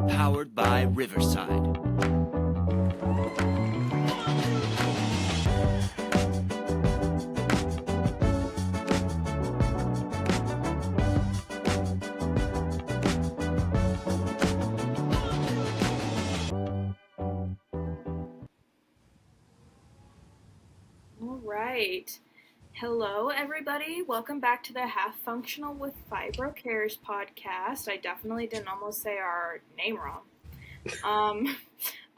Powered by Riverside. All right. Hello, everybody. Welcome back to the Half Functional with Fibro Cares podcast. I definitely didn't almost say our name wrong.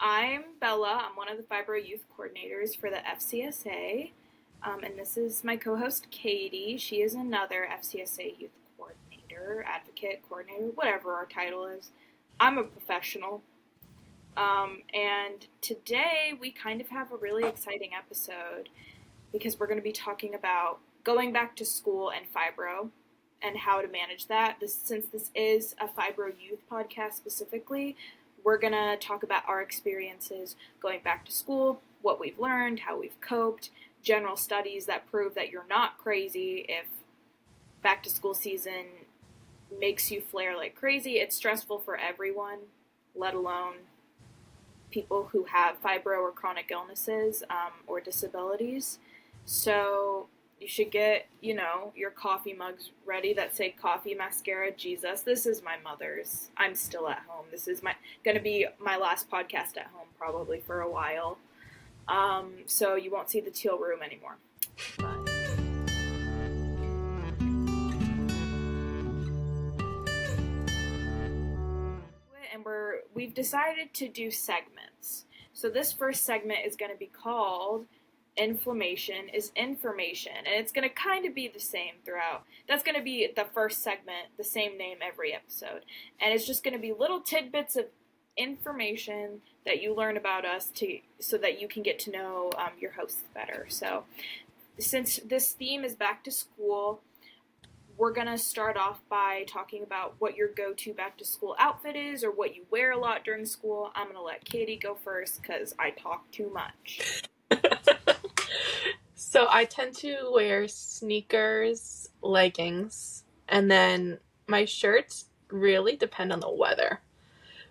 I'm Bella. I'm one of the Fibro Youth Coordinators for the FCSA. And this is my co-host, Katie. She is another FCSA Youth Coordinator, Advocate, Coordinator, whatever our title is. I'm a professional. And today we kind of have a really exciting episode because we're going to be talking about going back to school and fibro and how to manage that. Since this is a Fibro Youth podcast specifically, we're going to talk about our experiences going back to school, what we've learned, how we've coped, general studies that prove that you're not crazy if back to school season makes you flare like crazy. It's stressful for everyone, let alone people who have fibro or chronic illnesses or disabilities. So you should get, your coffee mugs ready that say coffee, mascara, Jesus. This is my mother's. I'm still at home. This is going to be my last podcast at home probably for a while. So you won't see the teal room anymore. But and we've decided to do segments. So this first segment is going to be called Inflammation is Information, and it's going to kind of be the same throughout. That's going to be the first segment, the same name every episode, and it's just going to be little tidbits of information that you learn about us so that you can get to know your hosts better. So since this theme is back to school, we're going to start off by talking about what your go-to back-to-school outfit is or what you wear a lot during school. I'm going to let Katie go first because I talk too much. So I tend to wear sneakers, leggings, and then my shirts really depend on the weather.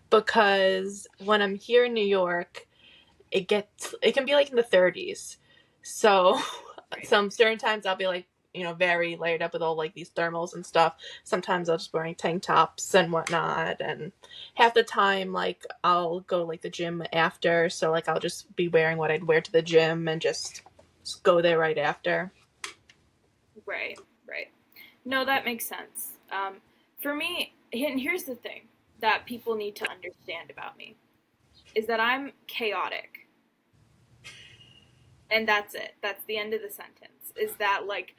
Because when I'm here in New York, it can be like in the 30s. So some certain times I'll be like, very layered up with all like these thermals and stuff. Sometimes I'll just wearing tank tops and whatnot, and half the time like I'll go like the gym after, so like I'll just be wearing what I'd wear to the gym and just go there right after. Right. No, that makes sense. For me, and here's the thing that people need to understand about me is that I'm chaotic. And that's it. That's the end of the sentence. Is that like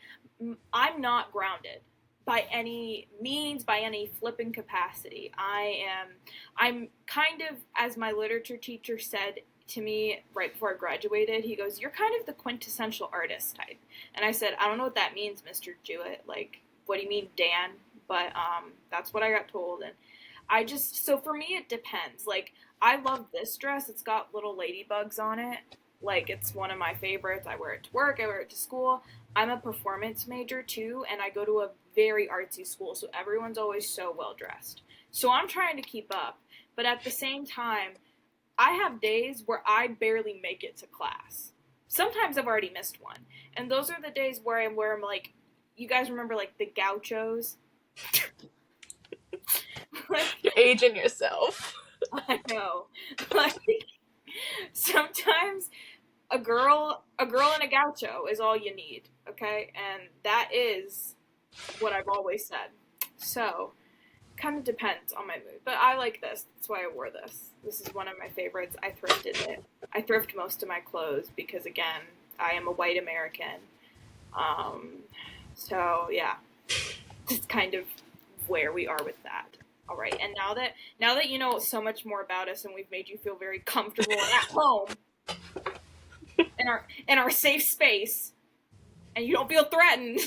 I'm not grounded by any means, by any flipping capacity. I'm kind of, as my literature teacher said to me right before I graduated, he goes, "You're kind of the quintessential artist type." And I said, "I don't know what that means, Mr. Jewett. Like, what do you mean, Dan?" But that's what I got told. And so for me, it depends. Like, I love this dress. It's got little ladybugs on it. Like, it's one of my favorites. I wear it to work. I wear it to school. I'm a performance major, too, and I go to a very artsy school, so everyone's always so well-dressed. So I'm trying to keep up. But at the same time, I have days where I barely make it to class. Sometimes I've already missed one. And those are the days where I'm like, you guys remember, like, the gauchos? You're aging yourself. I know. Like, sometimes a girl in a gaucho is all you need, okay? And that is what I've always said. So, kind of depends on my mood. But I like this. That's why I wore this. This is one of my favorites. I thrifted it. I thrift most of my clothes because, again, I am a white American. So, yeah. That's kind of where we are with that. All right, and now that you know so much more about us and we've made you feel very comfortable at home in our safe space, and you don't feel threatened,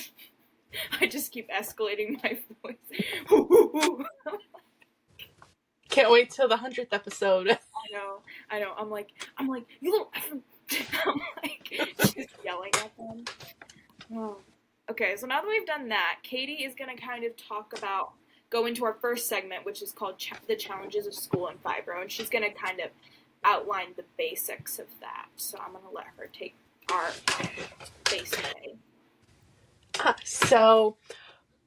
I just keep escalating my voice. Can't wait till the 100th episode. I know. I'm like, you little. I'm like, just yelling at them. Oh. Okay, so now that we've done that, Katie is going to kind of go into our first segment, which is called The Challenges of School and Fibro, and she's going to kind of outline the basics of that. So I'm going to let her take our base away. So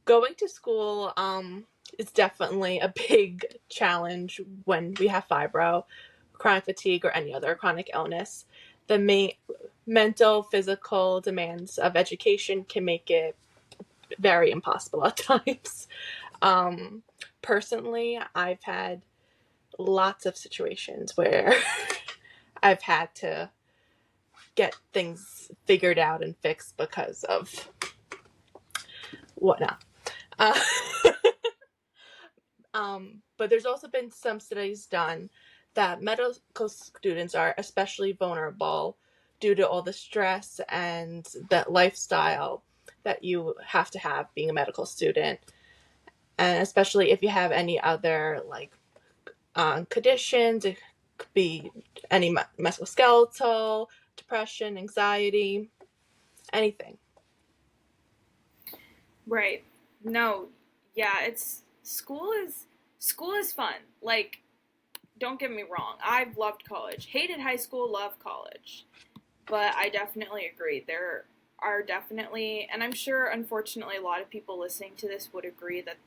going to school is definitely a big challenge when we have fibro, chronic fatigue, or any other chronic illness. The mental, physical demands of education can make it very impossible at times. Personally, I've had lots of situations where I've had to get things figured out and fixed because of whatnot. But there's also been some studies done that medical students are especially vulnerable due to all the stress and that lifestyle that you have to have being a medical student. And especially if you have any other conditions, it could be any musculoskeletal, depression, anxiety, anything. Right. No. Yeah, school is fun. Like, don't get me wrong. I've loved college. Hated high school, loved college. But I definitely agree. There are definitely, and I'm sure unfortunately a lot of people listening to this would agree that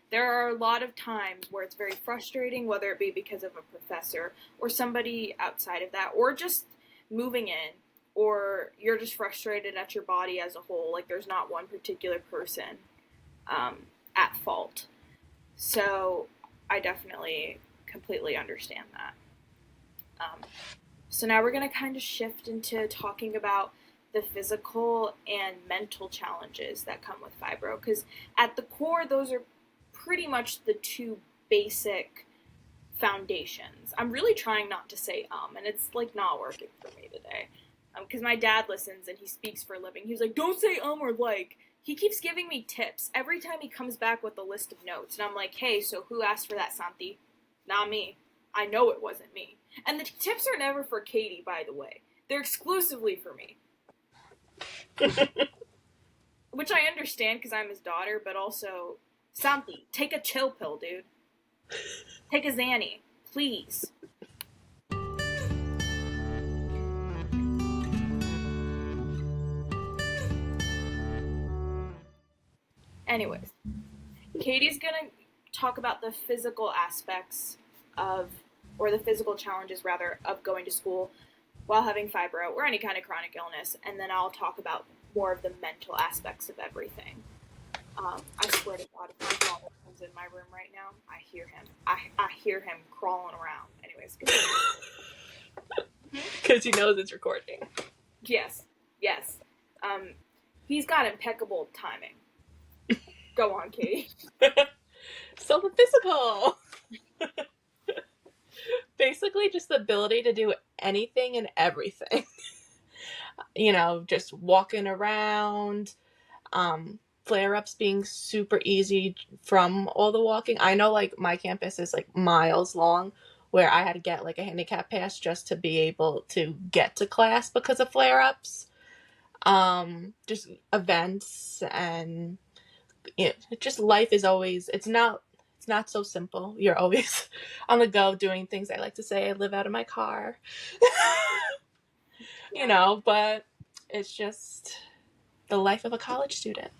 there are a lot of times where it's very frustrating, whether it be because of a professor or somebody outside of that, or just moving in, or you're just frustrated at your body as a whole. Like, there's not one particular person at fault. So I definitely completely understand that. So now we're going to kind of shift into talking about the physical and mental challenges that come with fibro, because at the core, those are pretty much the two basic foundations. I'm really trying not to say and it's like not working for me today. Because my dad listens and he speaks for a living. He was like, don't say or like. He keeps giving me tips every time he comes back with a list of notes. And I'm like, hey, so who asked for that, Santi? Not me. I know it wasn't me. And the tips are never for Katie, by the way. They're exclusively for me. Which I understand because I'm his daughter, but also, Santi, take a chill pill, dude. Take a Xanny, please. Anyways, Katie's gonna talk about the physical aspects or the physical challenges rather, of going to school while having fibro or any kind of chronic illness, and then I'll talk about more of the mental aspects of everything. I swear to God, if my father comes in my room right now, I hear him. I hear him crawling around. Anyways, because he knows it's recording. Yes. He's got impeccable timing. Go on, Katie. So the physical. Basically just the ability to do anything and everything. Just walking around, flare-ups being super easy from all the walking. I know my campus is miles long, where I had to get a handicap pass just to be able to get to class because of flare-ups. Just events and just life is always, it's not so simple. You're always on the go doing things. I like to say I live out of my car. But it's just the life of a college student.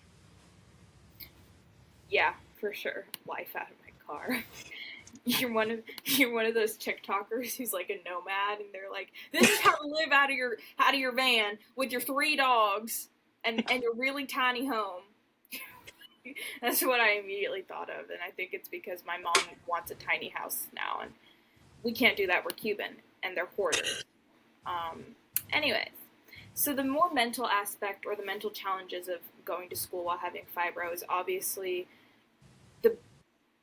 Yeah, for sure. Life out of my car. You're one of those TikTokers who's like a nomad, and they're like, "This is how to live out of your van with your 3 dogs and your really tiny home." That's what I immediately thought of, and I think it's because my mom wants a tiny house now, and we can't do that. We're Cuban, and they're hoarders. Anyways, so the more mental aspect or the mental challenges of going to school while having fibro is obviously the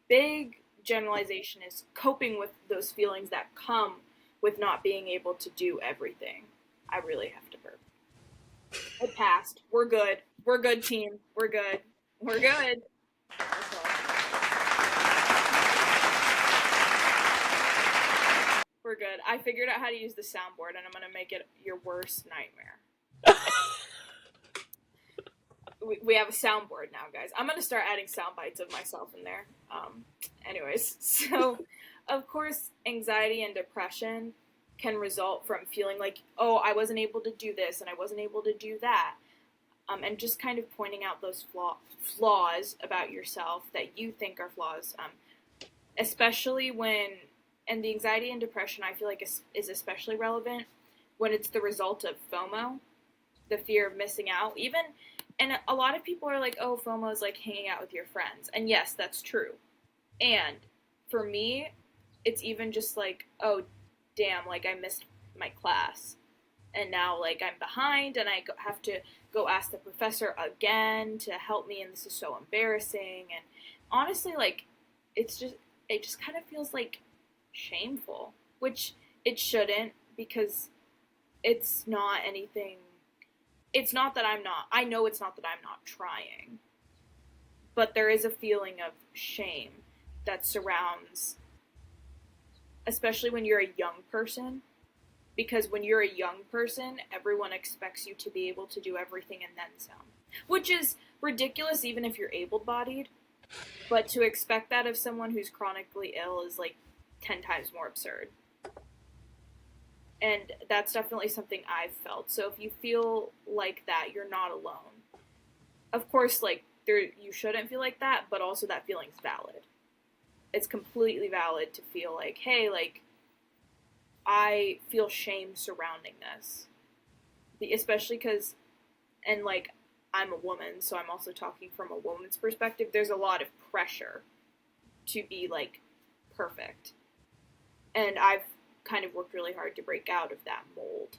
big generalization is coping with those feelings that come with not being able to do everything. I really have to burp. It passed. We're good. We're good, team. We're good. We're good. We're good. I figured out how to use the soundboard, and I'm going to make it your worst nightmare. we have a soundboard now, guys. I'm gonna start adding sound bites of myself in there. Anyways, so of course, anxiety and depression can result from feeling like, oh, I wasn't able to do this and I wasn't able to do that, and just kind of pointing out those flaws about yourself that you think are flaws, especially when, and the anxiety and depression I feel like is especially relevant when it's the result of FOMO, the fear of missing out. Even, and a lot of people are like, oh, FOMO is like hanging out with your friends. And yes, that's true. And for me, it's even just like, oh, damn, like I missed my class. And now like I'm behind and I have to go ask the professor again to help me. And this is so embarrassing. And honestly, like, it just kind of feels like shameful, which it shouldn't, because it's not anything. It's not that I know it's not that I'm not trying, but there is a feeling of shame that surrounds, especially when you're a young person, because when you're a young person, everyone expects you to be able to do everything and then some, which is ridiculous even if you're able-bodied, but to expect that of someone who's chronically ill is like 10 times more absurd. And that's definitely something I've felt. So if you feel like that, you're not alone. Of course, like, you shouldn't feel like that, but also that feeling's valid. It's completely valid to feel like, hey, like, I feel shame surrounding this. Especially because, and like, I'm a woman, so I'm also talking from a woman's perspective. There's a lot of pressure to be, like, perfect. And I've kind of worked really hard to break out of that mold.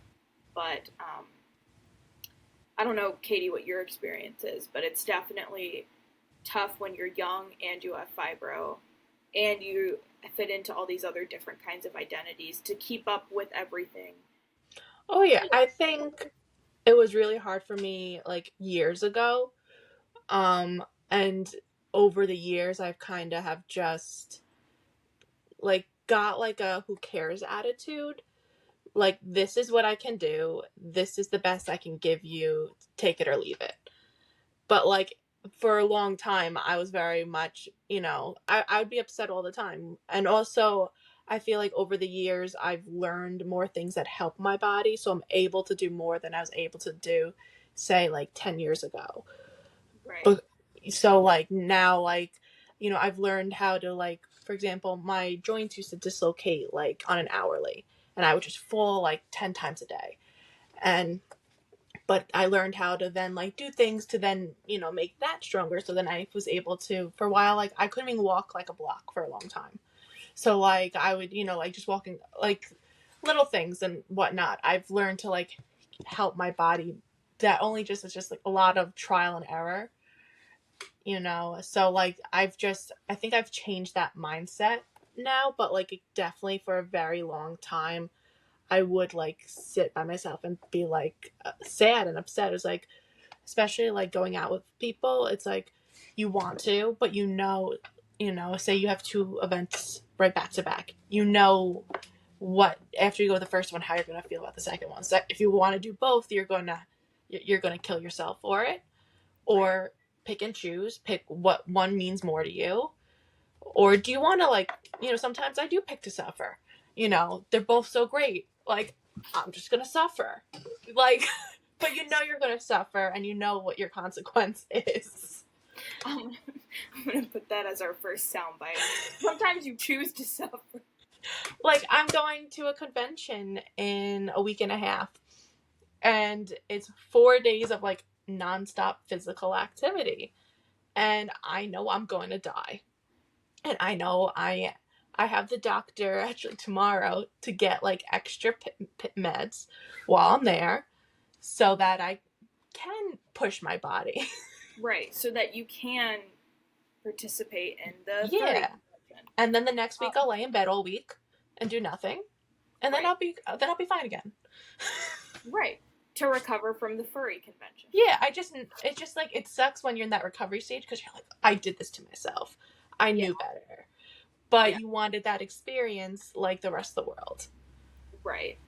But I don't know, Katie, what your experience is, but it's definitely tough when you're young and you have fibro and you fit into all these other different kinds of identities to keep up with everything. Oh yeah, I think it was really hard for me like years ago. And over the years I've kind of have just like got like a who cares attitude. Like, this is what I can do. This is the best I can give you. Take it or leave it. But like for a long time, I was very much, I would be upset all the time. And also, I feel like over the years, I've learned more things that help my body. So I'm able to do more than I was able to do, say, like 10 years ago. Right. But so like now, like, I've learned how to, like, for example, my joints used to dislocate like on an hourly, and I would just fall like 10 times a day. But I learned how to then like do things to then, make that stronger. So then I was able to, for a while, like I couldn't even walk like a block for a long time. So like I would, like just walking like little things and whatnot. I've learned to like help my body. That only just is just like a lot of trial and error. So like I think I've changed that mindset now, but like definitely for a very long time I would like sit by myself and be like sad and upset. It was like, especially like going out with people, it's like you want to, but say you have 2 events right back to back, what after you go to the first one how you're gonna feel about the second one. So if you want to do both, you're gonna kill yourself for it, or pick and choose, pick what one means more to you. Or do you want to, like, sometimes I do pick to suffer. They're both so great. Like, I'm just going to suffer. Like, but you're going to suffer and you know what your consequence is. I'm going to put that as our first soundbite. Sometimes you choose to suffer. Like, I'm going to a convention in a week and a half. And it's 4 days of, like, nonstop physical activity. And I know I'm going to die. And I know I have the doctor actually tomorrow to get like extra meds while I'm there so that I can push my body. Right, so that you can participate in the Yeah. And then the next week I'll lay in bed all week and do nothing. And then I'll be fine again. Right. To recover from the furry convention. Yeah, it's just like it sucks when you're in that recovery stage because you're like, I did this to myself. I knew better. But you wanted that experience like the rest of the world. Right.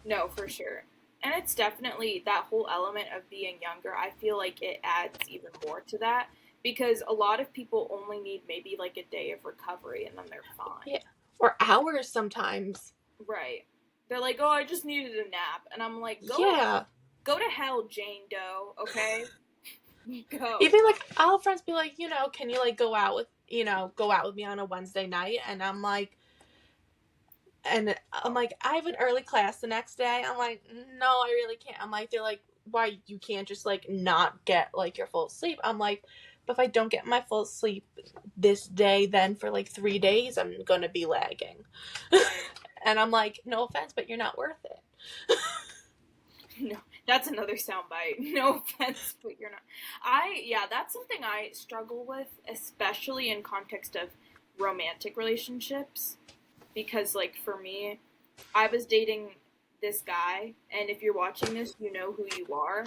No, for sure. And it's definitely that whole element of being younger. I feel like it adds even more to that because a lot of people only need maybe like a day of recovery and then they're fine. Yeah. Or hours sometimes. Right. They're like, oh, I just needed a nap. And I'm like, Yeah. go to hell, Jane Doe, okay? Go. Even like I'll have friends be like, can you like go out with me on a Wednesday night? And I'm like, I have an early class the next day. I'm like, no, I really can't. I'm like, they're like, why you can't just like not get like your full sleep? I'm like, but if I don't get my full sleep this day, then for like 3 days, I'm gonna be lagging. And I'm like, no offense, but you're not worth it. No, that's another soundbite. No offense, but you're not. That's something I struggle with, especially in context of romantic relationships. Because, like, for me, I was dating this guy, and if you're watching this, you know who you are.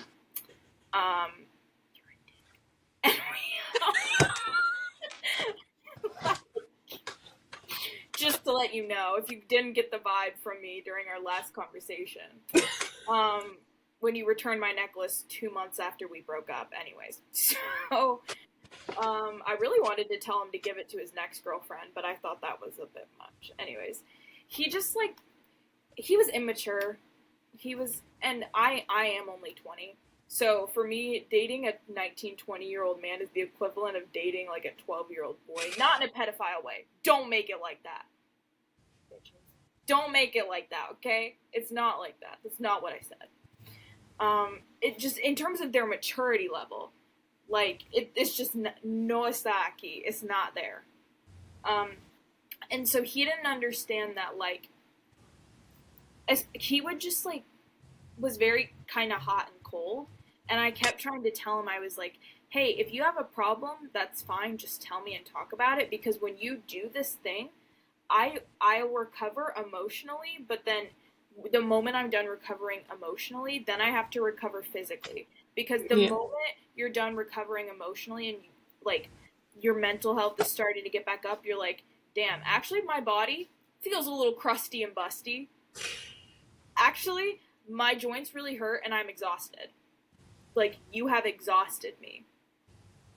Just to let you know, if you didn't get the vibe from me during our last conversation, when you returned my necklace 2 months after we broke up, anyways. So, I really wanted to tell him to give it to his next girlfriend, but I thought that was a bit much. Anyways, he just, like, he was immature. And I am only 20. So for me, dating a 19, 20-year-old man is the equivalent of dating, like, a 12-year-old boy. Not in a pedophile way. Don't make it like that. Don't make it like that, okay? It's not like that. That's not what I said. It just, in terms of their maturity level, like, it's just Noasaki. It's not there. And so he didn't understand that, like, he would just, like, was very kind of hot and cold. And I kept trying to tell him, I was like, hey, if you have a problem, that's fine. Just tell me and talk about it. Because when you do this thing, I'll recover emotionally, but then the moment I'm done recovering emotionally, then I have to recover physically. Because the moment you're done recovering emotionally and, like, your mental health is starting to get back up, you're like, damn, actually my body feels a little crusty and busty. Actually, my joints really hurt and I'm exhausted. Like, you have exhausted me.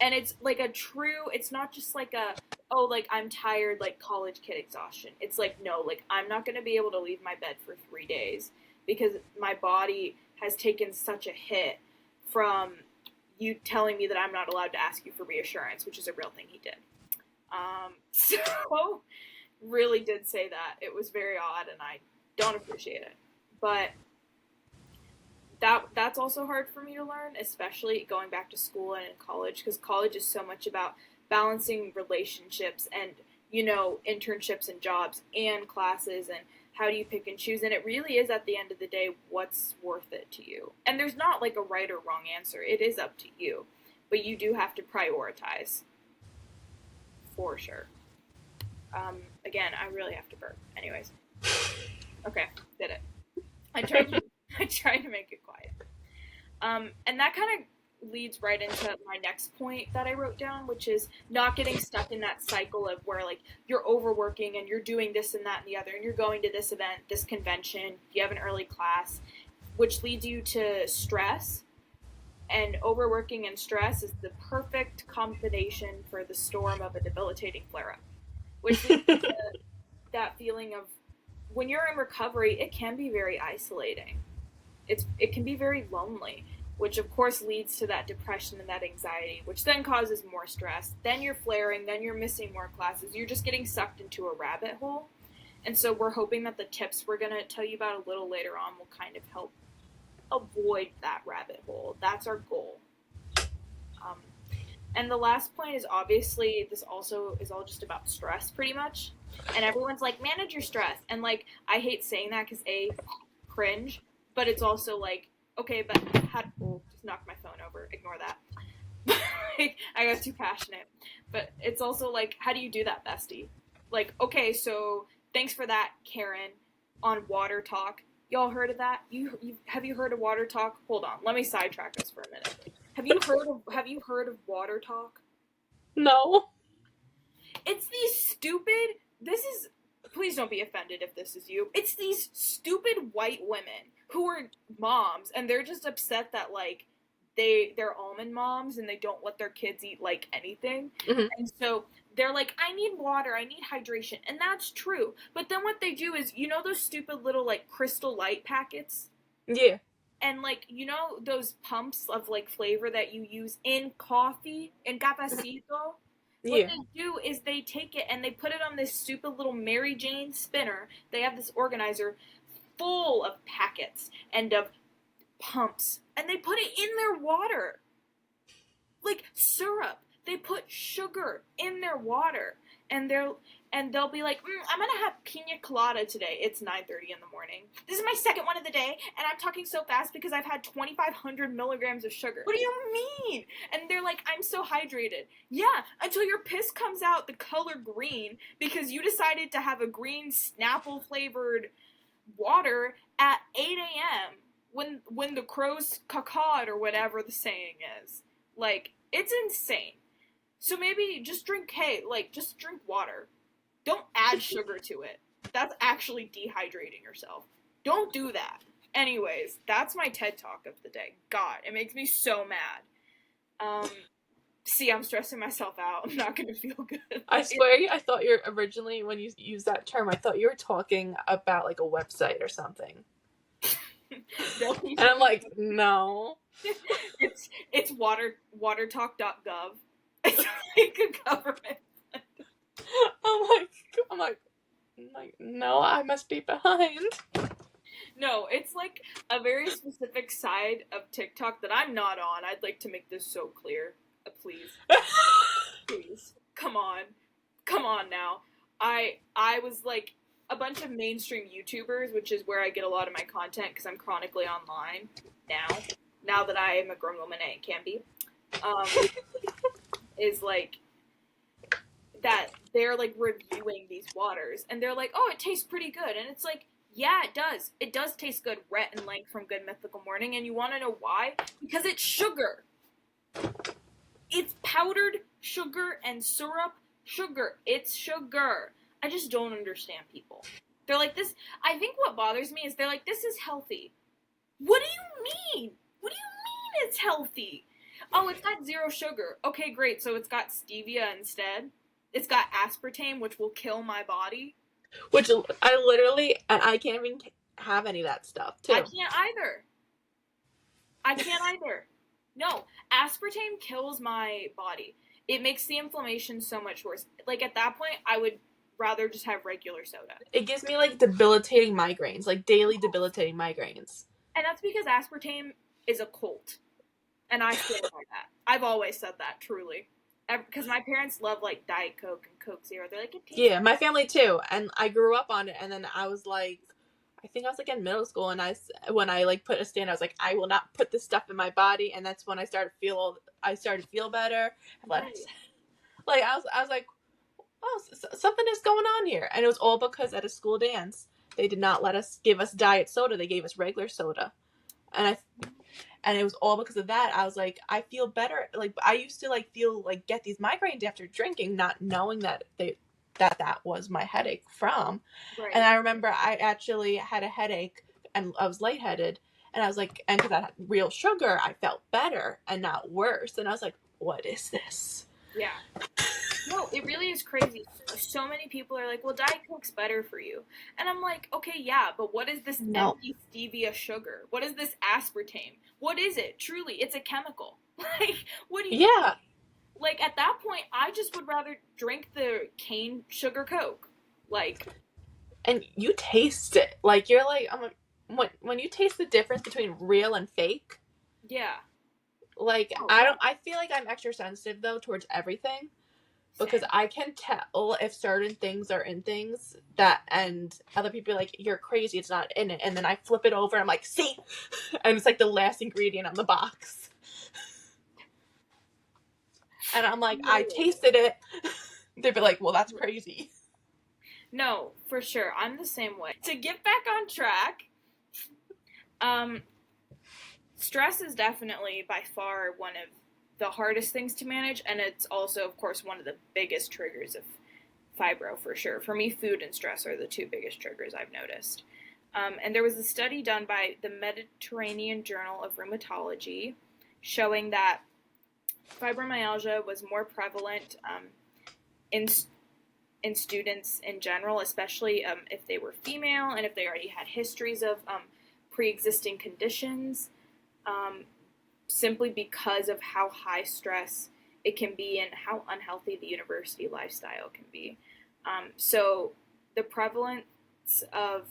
And it's like it's not just like oh, like, I'm tired, like, college kid exhaustion. It's like, no, like, I'm not going to be able to leave my bed for 3 days because my body has taken such a hit from you telling me that I'm not allowed to ask you for reassurance, which is a real thing he did. So, really did say that. It was very odd, and I don't appreciate it. But that's also hard for me to learn, especially going back to school and in college, because college is so much about balancing relationships and, internships and jobs and classes and how do you pick and choose. And it really is, at the end of the day, what's worth it to you. And there's not like a right or wrong answer. It is up to you. But you do have to prioritize. For sure. Again, I really have to burp. Anyways. Okay, did it. I tried to make it quiet. And that kind of leads right into my next point that I wrote down, which is not getting stuck in that cycle of where, like, you're overworking and you're doing this and that and the other, and you're going to this event, this convention, you have an early class, which leads you to stress. And overworking and stress is the perfect combination for the storm of a debilitating flare-up, which leads to that feeling of, when you're in recovery, it can be very isolating. It can be very lonely, which of course leads to that depression and that anxiety, which then causes more stress. Then you're flaring, then you're missing more classes. You're just getting sucked into a rabbit hole. And so we're hoping that the tips we're going to tell you about a little later on will kind of help avoid that rabbit hole. That's our goal. And the last point is, obviously, this also is all just about stress, pretty much. And everyone's like, manage your stress. And, like, I hate saying that because, A, cringe, but it's also like, okay, but just knocked my phone over. Ignore that. Like, I got too passionate. But it's also like, how do you do that, bestie? Like, okay, so thanks for that, Karen, on Water Talk. Y'all heard of that? Have you heard of Water Talk? Hold on, let me sidetrack us for a minute. Have you heard of Water Talk? No. It's these stupid. This is please don't be offended if this is you. It's these stupid white women who are moms, and they're just upset that, like, they're almond moms and they don't let their kids eat, like, anything. Mm-hmm. And so they're like, I need water, I need hydration. And that's true. But then what they do is, you know those stupid little, like, Crystal Light packets? Yeah. And, like, you know those pumps of, like, flavor that you use in coffee, in cafecito? What Yeah. they do is they take it and they put it on this stupid little Mary Jane spinner. They have this organizer full of packets and of pumps. And they put it in their water. Like syrup. They put sugar in their water. And they'll be like, I'm gonna have pina colada today. It's 9:30 in the morning. This is my second one of the day, and I'm talking so fast because I've had 2,500 milligrams of sugar. What do you mean? And they're like, I'm so hydrated. Yeah, until your piss comes out the color green because you decided to have a green Snapple flavored water at 8 a.m. when the crows cacawed or whatever the saying is. Like, it's insane. So maybe just drink water. Don't add sugar to it. That's actually dehydrating yourself. Don't do that. Anyways, that's my TED Talk of the day. God, it makes me so mad. See, I'm stressing myself out. I'm not going to feel good. I swear, I thought you were originally, when you used that term, I thought you were talking about, like, a website or something. And I'm like, no. It's watertalk.gov. It's like a government. I'm like, no, I must be behind. No, it's like a very specific side of TikTok that I'm not on. I'd like to make this so clear. Please. Please. Come on now. I was like a bunch of mainstream YouTubers, which is where I get a lot of my content because I'm chronically online now that I am a grown woman and can be, is like that they're like reviewing these waters and they're like, oh, it tastes pretty good. And it's like, yeah, it does. It does taste good. Rhett and Link from Good Mythical Morning. And you want to know why? Because it's sugar. It's powdered sugar and syrup sugar. It's sugar. I just don't understand people. They're like, this. I think what bothers me is they're like, this is healthy. What do you mean? What do you mean it's healthy? Oh, it's got 0 sugar. Okay, great. So it's got stevia instead. It's got aspartame, which will kill my body. Which I can't even have any of that stuff, too. I can't either. No, aspartame kills my body. It makes the inflammation so much worse. Like, at that point, I would rather just have regular soda. It gives me, like, debilitating migraines, like daily debilitating migraines. And that's because aspartame is a cult. And I stand by that. I've always said that, truly. Because my parents love, like, Diet Coke and Coke Zero. They're like, it tastes yeah, my family too. And I grew up on it. And then I was like, I think I was like in middle school. And when I like put a stand, I was like, I will not put this stuff in my body. And that's when I started to feel better. Like, I was like, oh, something is going on here. And it was all because at a school dance, they did not give us diet soda. They gave us regular soda. And it was all because of that. I was like, I feel better. Like, I used to like feel like get these migraines after drinking, not knowing that that was my headache from. Right. And I remember I actually had a headache and I was lightheaded. And I was like, and because I had real sugar, I felt better and not worse. And I was like, what is this? Yeah. No, it really is crazy. So many people are like, well, Diet Coke's better for you. And I'm like, okay, yeah, but what is this empty stevia sugar? What is this aspartame? What is it? Truly, it's a chemical. Like, what do you mean? Like, at that point, I just would rather drink the cane sugar Coke. Like. And you taste it. Like, you're like, when you taste the difference between real and fake. Yeah. Like, I feel like I'm extra sensitive, though, towards everything. Because I can tell if certain things are in things and other people are like, you're crazy, it's not in it. And then I flip it over and I'm like, see? And it's like the last ingredient on the box. And I'm like, I tasted it. They'd be like, well, that's crazy. No, for sure. I'm the same way. To get back on track, stress is definitely by far one of the hardest things to manage, and it's also, of course, one of the biggest triggers of fibro for sure. For me, food and stress are the two biggest triggers I've noticed. And there was a study done by the Mediterranean Journal of Rheumatology showing that fibromyalgia was more prevalent in students in general, especially if they were female and if they already had histories of pre-existing conditions, simply because of how high stress it can be and how unhealthy the university lifestyle can be. So the prevalence of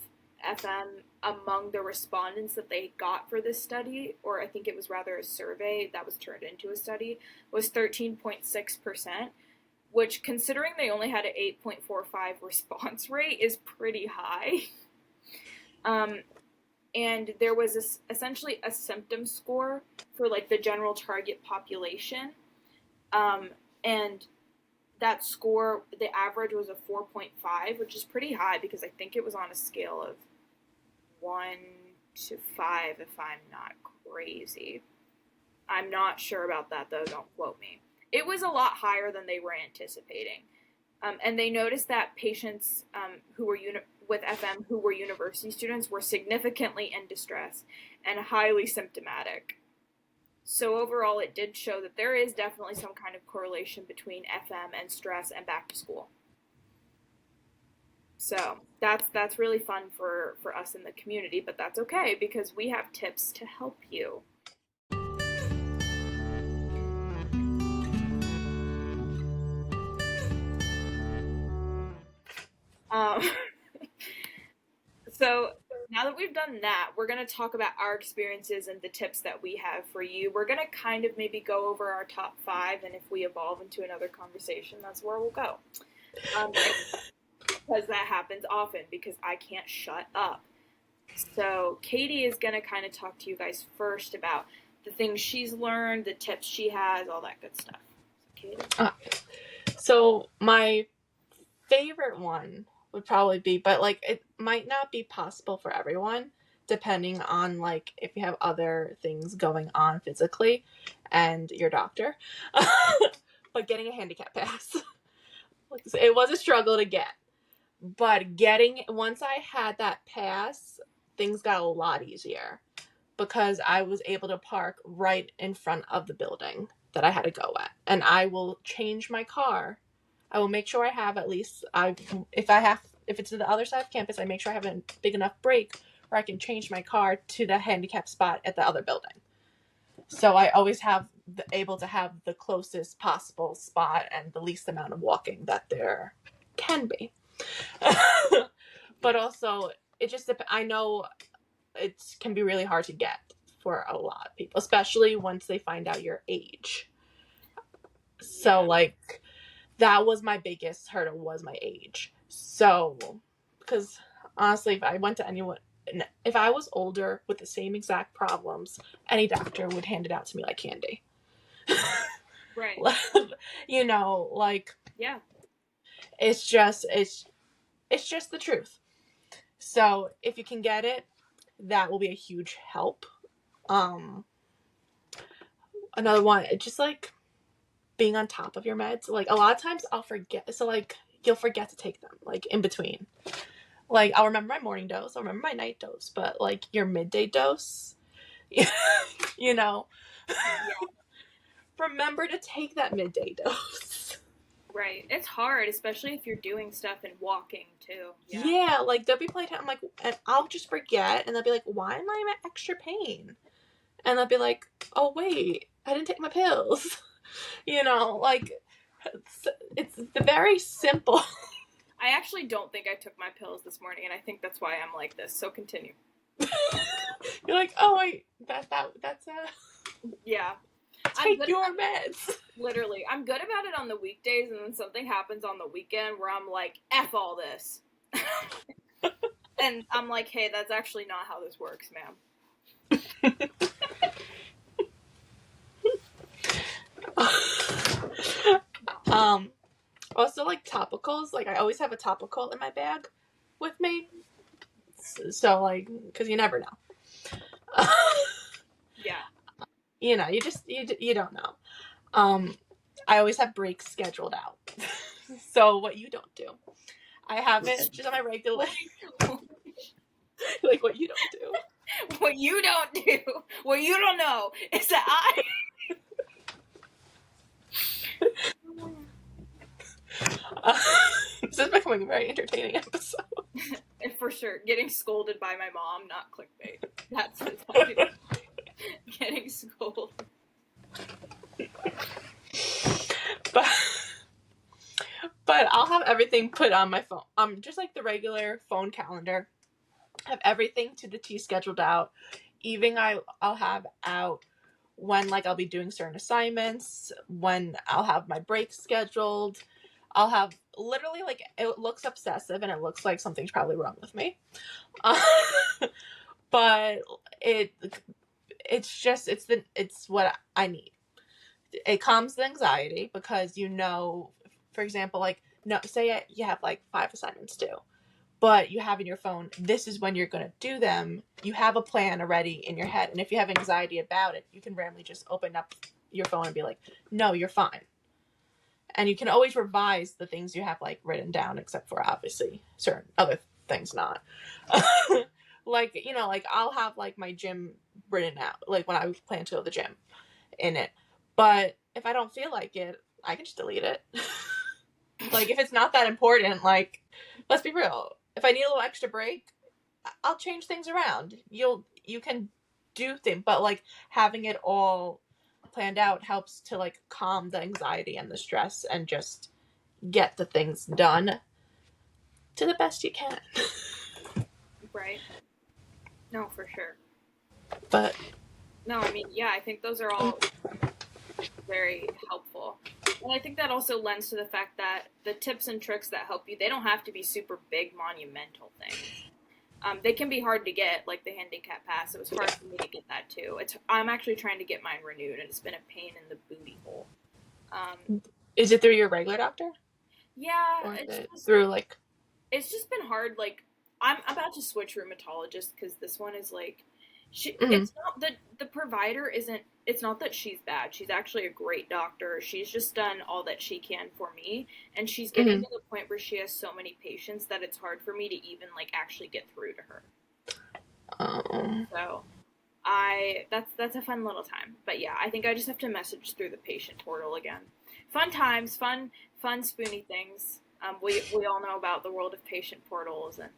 FM among the respondents that they got for this study, or I think it was rather a survey that was turned into a study, was 13.6%, which, considering they only had an 8.45 response rate, is pretty high. And there was essentially a symptom score for like the general target population. And that score, the average was a 4.5, which is pretty high because I think it was on a scale of 1 to 5, if I'm not crazy. I'm not sure about that, though. Don't quote me. It was a lot higher than they were anticipating. And they noticed that patients who were with FM who were university students were significantly in distress and highly symptomatic. So overall, it did show that there is definitely some kind of correlation between FM and stress and back to school. So that's really fun for us in the community, but that's okay because we have tips to help you. So now that we've done that, we're going to talk about our experiences and the tips that we have for you. We're going to kind of maybe go over our top 5, and if we evolve into another conversation, that's where we'll go. Because that happens often because I can't shut up. So Katie is going to kind of talk to you guys first about the things she's learned, the tips she has, all that good stuff. So Katie? So my favorite one would probably be, but like it might not be possible for everyone depending on like if you have other things going on physically and your doctor, but getting a handicap pass. It was a struggle to get, but once I had that pass, things got a lot easier because I was able to park right in front of the building that I had to go at, and I will change my car. I will make sure I have at least, if it's to the other side of campus, I make sure I have a big enough break where I can change my car to the handicap spot at the other building. So I always able to have the closest possible spot and the least amount of walking that there can be. But also, I know it can be really hard to get for a lot of people, especially once they find out your age. So like, that was my biggest hurdle, was my age. So, because honestly, if I went to anyone, if I was older with the same exact problems, any doctor would hand it out to me like candy. Right. You know, like, yeah, it's just the truth. So if you can get it, that will be a huge help. Another one, just like being on top of your meds. Like a lot of times I'll forget. So like you'll forget to take them like in between. Like I'll remember my morning dose, I'll remember my night dose, but like your midday dose, you know, remember to take that midday dose. Right. It's hard, especially if you're doing stuff and walking too. Yeah, like there'll be playtime. I'm like, and I'll just forget, and they'll be like, "Why am I in extra pain?" And I'll be like, "Oh wait, I didn't take my pills." You know, like it's very simple. I actually don't think I took my pills this morning, and I think that's why I'm like this. So continue. You're like, "Oh wait, that's yeah." Take your meds. Literally, I'm good about it on the weekdays, and then something happens on the weekend where I'm like, F all this. And I'm like, hey, that's actually not how this works, ma'am. Also, like topicals, like I always have a topical in my bag with me. So like, because you never know. Yeah. You know, you don't know. I always have breaks scheduled out. So what you don't do. I have it just on my regular, like what you don't do. What you don't do, what you don't know, is that I... This is becoming a very entertaining episode. For sure, getting scolded by my mom, not clickbait. That's what it's like. Getting scolded. But I'll have everything put on my phone. Just like the regular phone calendar. Have everything to the T scheduled out. Even I'll have out when like I'll be doing certain assignments, when I'll have my breaks scheduled. I'll have literally like, it looks obsessive and it looks like something's probably wrong with me. But it's what I need. It calms the anxiety because for example, like, no, say you have like 5 assignments due, but you have in your phone, this is when you're going to do them. You have a plan already in your head. And if you have anxiety about it, you can randomly just open up your phone and be like, no, you're fine. And you can always revise the things you have like written down, except for obviously certain other things not. Like, like I'll have like my gym written out, like when I plan to go to the gym in it. But if I don't feel like it, I can just delete it. Like if it's not that important, like, let's be real. If I need a little extra break, I'll change things around. You can do things, but like having it all planned out helps to like calm the anxiety and the stress and just get the things done to the best you can. Right. No, for sure. But no, I mean, yeah, I think those are all very helpful. And I think that also lends to the fact that the tips and tricks that help you, they don't have to be super big, monumental things. They can be hard to get, like the handicap pass. It was hard for me to get that too. I'm actually trying to get mine renewed, and it's been a pain in the booty hole. Is it through your regular doctor? Yeah, or through like. It's just been hard. Like, I'm about to switch rheumatologist because this one is like, Mm-hmm. It's not that the provider isn't. It's not that she's bad. She's actually a great doctor. She's just done all that she can for me, and she's getting to the point where she has so many patients that it's hard for me to even like actually get through to her. So, that's a fun little time. But yeah, I think I just have to message through the patient portal again. Fun times, fun spoony things. We all know about the world of patient portals and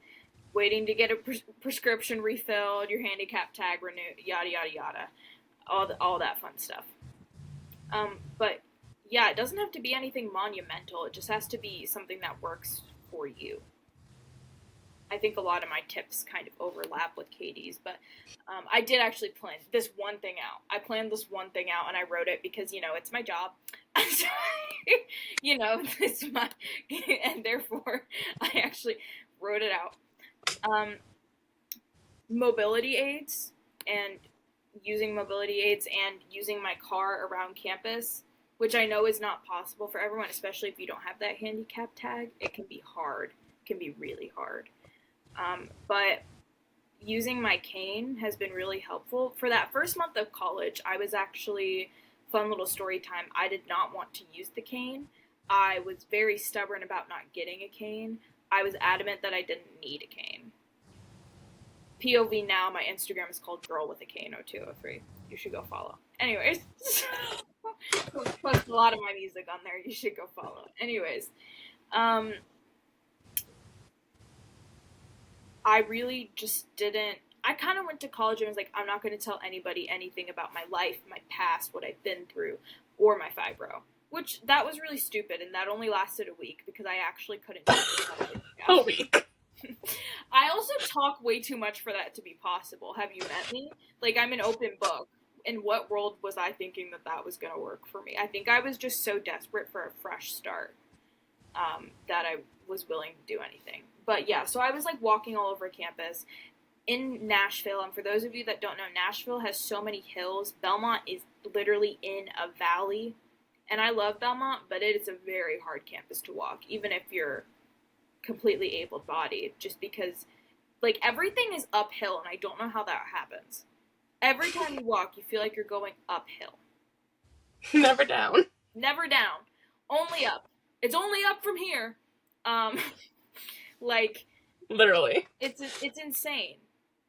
waiting to get a prescription refilled, your handicap tag renewed, yada yada yada. All that fun stuff. But yeah, it doesn't have to be anything monumental. It just has to be something that works for you. I think a lot of my tips kind of overlap with Katie's, but I did actually plan this one thing out. I planned this one thing out, and I wrote it because, it's my job. It's my, and therefore I actually wrote it out. Mobility aids and using mobility aids and using my car around campus, which I know is not possible for everyone, especially if you don't have that handicap tag. It can be hard. It can be really hard. But using my cane has been really helpful. For that first month of college, I was actually, fun little story time, I did not want to use the cane. I was very stubborn about not getting a cane. I was adamant that I didn't need a cane. POV now, my Instagram is called Girl with a Cane 0203. You should go follow. Anyways, post a lot of my music on there. You should go follow. Anyways, I really just didn't. I kind of went to college and was like, I'm not going to tell anybody anything about my life, my past, what I've been through, or my fibro. Which, that was really stupid, and that only lasted a week because I actually couldn't do it. A week. I also talk way too much for that to be possible. Have you met me? Like, I'm an open book. In what world was I thinking that was going to work for me? I think I was just so desperate for a fresh start that I was willing to do anything. But yeah, so I was like walking all over campus in Nashville. And for those of you that don't know, Nashville has so many hills. Belmont is literally in a valley. And I love Belmont, but it is a very hard campus to walk, even if you're completely able-bodied, just because, like, everything is uphill, and I don't know how that happens. Every time you walk, you feel like you're going uphill. Never down. Never down. Only up. It's only up from here. Like, Literally. it's insane.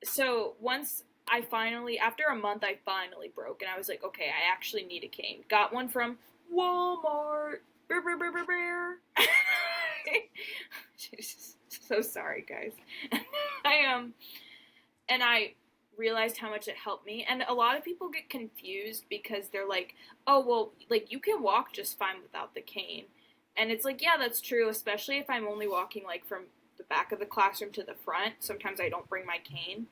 So once I finally, after a month, I finally broke, and I was like, okay, I actually need a cane. Got one from Walmart. Brr, brr, brr, brr, brr. Jesus, so sorry, guys. And I realized how much it helped me. And a lot of people get confused because they're like, oh, well, like, you can walk just fine without the cane. And it's like, yeah, that's true, especially if I'm only walking, like, from the back of the classroom to the front. Sometimes I don't bring my cane,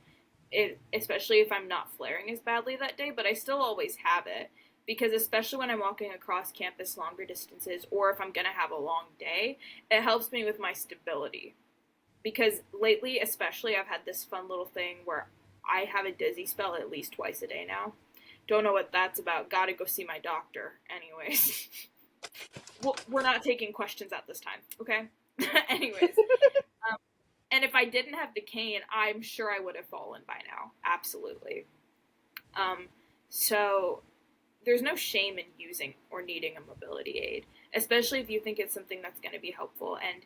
especially if I'm not flaring as badly that day, but I still always have it. Because especially when I'm walking across campus longer distances, or if I'm going to have a long day, it helps me with my stability. Because lately, especially, I've had this fun little thing where I have a dizzy spell at least twice a day now. Don't know what that's about. Gotta go see my doctor. Anyways. Well, we're not taking questions at this time, okay? Anyways. And if I didn't have the cane, I'm sure I would have fallen by now. Absolutely. So there's no shame in using or needing a mobility aid, especially if you think it's something that's going to be helpful. And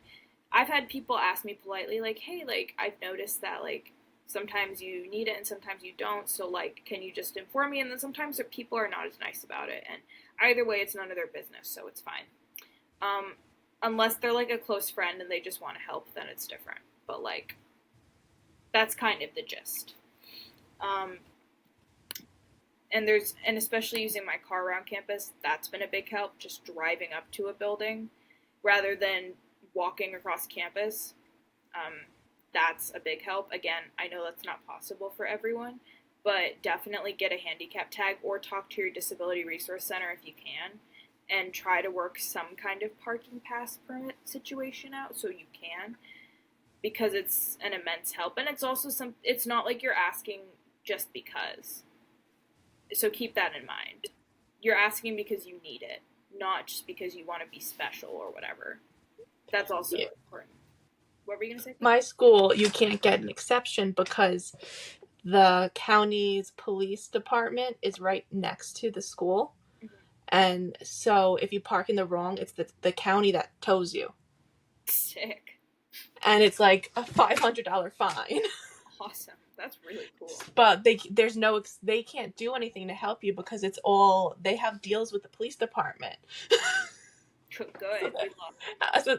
I've had people ask me politely, like, hey, like, I've noticed that, like, sometimes you need it and sometimes you don't, so, like, can you just inform me? And then sometimes people are not as nice about it, and either way, it's none of their business, so it's fine. Unless they're, like, a close friend and they just want to help, then it's different. But, like, that's kind of the gist. And especially using my car around campus, that's been a big help, just driving up to a building rather than walking across campus. That's a big help. Again, I know that's not possible for everyone, but definitely get a handicap tag or talk to your disability resource center if you can, and try to work some kind of parking pass permit situation out so you can, because it's an immense help. And it's also it's not like you're asking just because. So keep that in mind. You're asking because you need it, not just because you want to be special or whatever. That's also important. What were you going to say? My school, you can't get an exception because the county's police department is right next to the school. Mm-hmm. And so if you park in the wrong, it's the county that tows you. Sick. And it's like a $500 fine. Awesome. That's really cool. But they can't do anything to help you because they have deals with the police department. Good.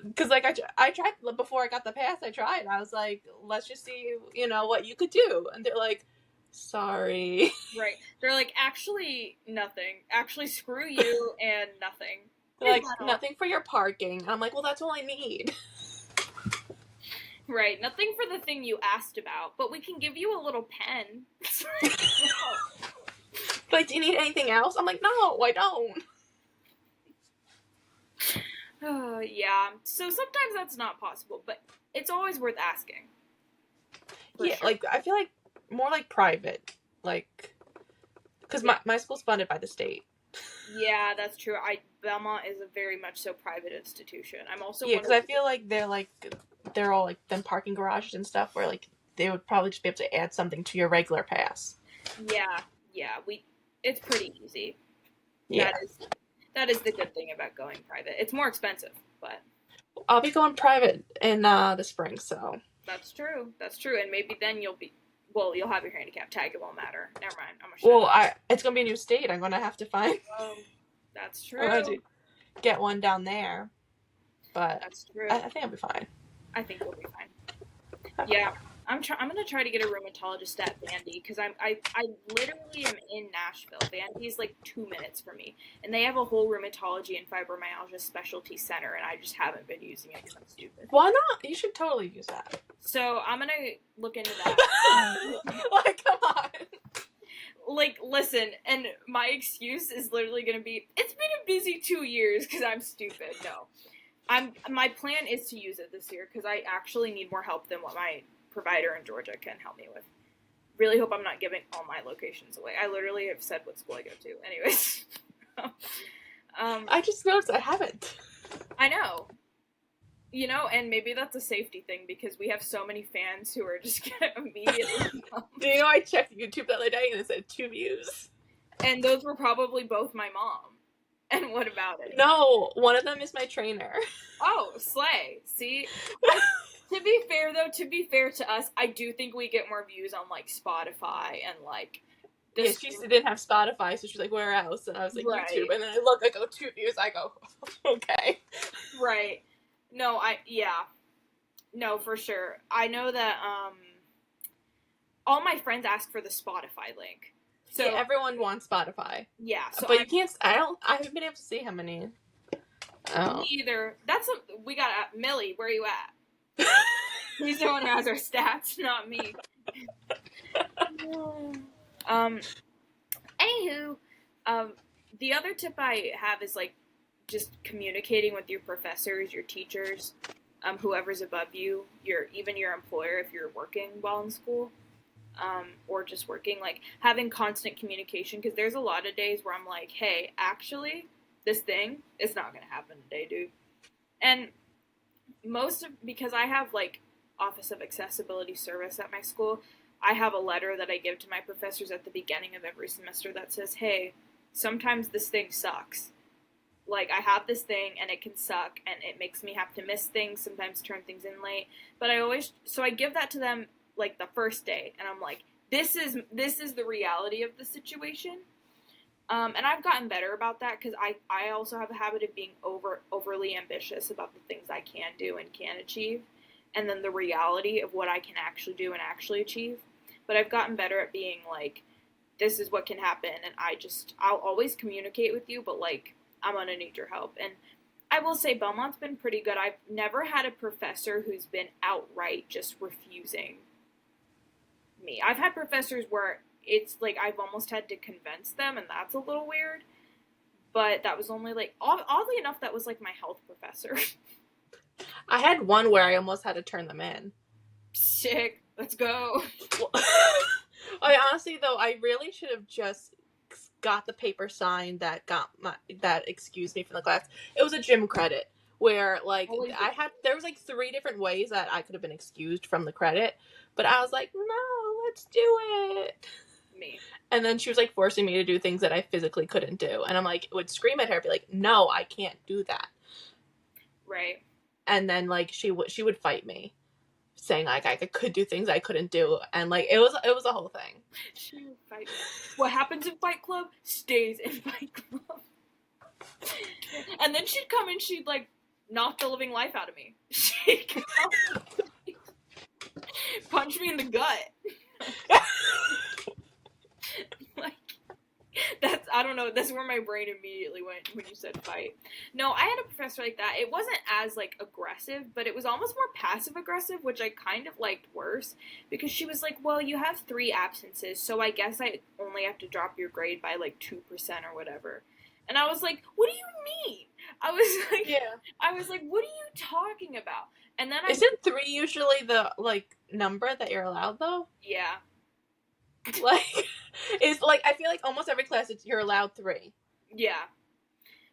Because like I tried before I got the pass. I was like, let's just see, what you could do. And they're like, sorry. Right. They're like, actually nothing. Actually, screw you and nothing. They're like, nothing for your parking. And I'm like, well, that's all I need. Right. Nothing for the thing you asked about, but we can give you a little pen. Like, do you need anything else? I'm like, no, I don't. Yeah. So sometimes that's not possible, but it's always worth asking. Yeah, sure. Like, I feel like more like private. Like, because my school's funded by the state. Yeah, that's true. Belmont is a very much so private institution. I'm also because I feel like they're all like them parking garages and stuff where like they would probably just be able to add something to your regular pass. Yeah. It's pretty easy. Yeah. That is the good thing about going private. It's more expensive, but I'll be going private in the spring, so that's true. And maybe then you'll have your handicap tag. It won't matter. Never mind. It's gonna be a new state. I'm gonna have to find. Oh, that's true. I'm gonna get one down there, but that's true. I think I'll be fine. I think you'll be fine. Yeah, I'm gonna try to get a rheumatologist at Vandy because I literally am in Nashville. Vandy is like 2 minutes from me, and they have a whole rheumatology and fibromyalgia specialty center, and I just haven't been using it because I'm stupid. Why not? You should totally use that. So I'm gonna look into that. Like, come on. Like, listen, and my excuse is literally gonna be, it's been a busy 2 years because I'm stupid. No. My plan is to use it this year because I actually need more help than what my provider in Georgia can help me with. Really hope I'm not giving all my locations away. I literally have said what school I go to. Anyways. I just noticed I haven't. I know. And maybe that's a safety thing because we have so many fans who are just going to immediately come. Do you know I checked YouTube the other day and it said 2 views? And those were probably both my mom. And what about it? No, one of them is my trainer. Oh, slay. See? To be fair to us, I do think we get more views on, like, Spotify and, like, Yeah, she didn't have Spotify, so she's like, where else? And I was like, Right. YouTube. And then I go, 2 views. I go, okay. Right. No, No, for sure. I know that, all my friends ask for the Spotify link. So yeah, everyone wants Spotify. Yeah. So but you can't, I haven't been able to see how many. Oh. Me either. We got Millie, where are you at? He's the one who has our stats, not me. Anywho, the other tip I have is, like, just communicating with your professors, your teachers, whoever's above you, even your employer if you're working while in school, or just working, like, having constant communication, because there's a lot of days where I'm like, hey, actually, this thing is not going to happen today, dude. And because I have, like, Office of Accessibility Service at my school, I have a letter that I give to my professors at the beginning of every semester that says, hey, sometimes this thing sucks. Like, I have this thing, and it can suck, and it makes me have to miss things, sometimes turn things in late. But I give that to them, like, the first day, and I'm like, this is the reality of the situation. And I've gotten better about that, because I also have a habit of being overly ambitious about the things I can do and can achieve, and then the reality of what I can actually do and actually achieve. But I've gotten better at being like, this is what can happen, and I'll always communicate with you, but, like, I'm gonna need your help. And I will say Belmont's been pretty good. I've never had a professor who's been outright just refusing me. I've had professors where it's like I've almost had to convince them, and that's a little weird. But that was only, like, oddly enough, that was, like, my health professor. I had one where I almost had to turn them in. Sick. Let's go. I honestly, though, I really should have just got the paper signed that excused me from the class. It was a gym credit where, like, there was, like, 3 different ways that I could have been excused from the credit, but I was like, no, let's do it. Me. And then she was, like, forcing me to do things that I physically couldn't do, and I'm like, would scream at her, be like, no, I can't do that. Right. And then, like, she would fight me, saying, like, I could do things I couldn't do, and, like, it was a whole thing. She would fight. What happens in Fight Club stays in Fight Club. And then she'd come and she'd, like, knock the living life out of me. She'd punch me in the gut. Like, I don't know, that's where my brain immediately went when you said fight. No, I had a professor like that. It wasn't as, like, aggressive, but it was almost more passive-aggressive, which I kind of liked worse, because she was like, well, you have 3 absences, so I guess I only have to drop your grade by, like, 2% or whatever. And I was like, what do you mean? I was like, what are you talking about? And then Isn't 3 usually the, like, number that you're allowed, though? Yeah. Like, it's like, I feel like almost every class you're allowed 3. Yeah.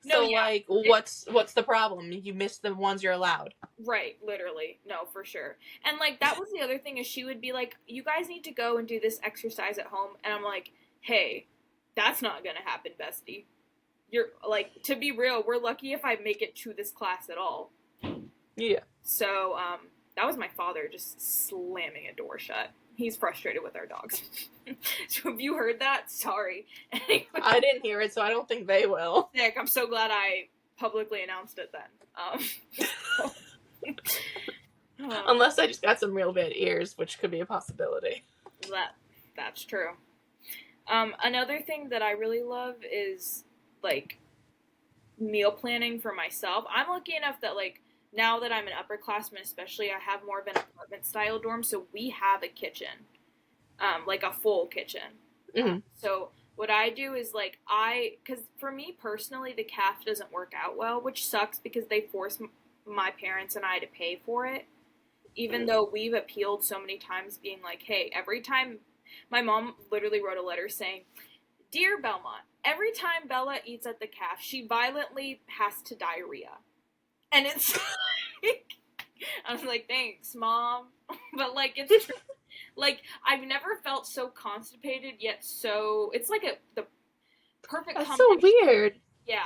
So, like, what's the problem? You missed the ones you're allowed. Right, literally. No, for sure. And, like, that was the other thing, is she would be like, you guys need to go and do this exercise at home. And I'm like, hey, that's not gonna happen, bestie. You're, like, to be real, we're lucky if I make it to this class at all. Yeah. So, that was my father just slamming a door shut. He's frustrated with our dogs. So have you heard that? Sorry. Anyway. I didn't hear it, so I don't think they will. Nick, I'm so glad I publicly announced it then. Unless I just got some real bad ears, which could be a possibility. That's true. Another thing that I really love is, like, meal planning for myself. I'm lucky enough that, like, now that I'm an upperclassman especially, I have more of an apartment-style dorm, so we have a kitchen. Like, a full kitchen. Mm-hmm. So what I do is, like, because for me personally, the CAF doesn't work out well, which sucks because they force my parents and I to pay for it, even though we've appealed so many times being like, hey, every time, my mom literally wrote a letter saying, Dear Belmont, every time Bella eats at the CAF, she violently has to diarrhea. And it's like, I was like, thanks, Mom. But, like, it's true. Like, I've never felt so constipated, yet so, it's like the perfect That's combination. so weird. Yeah.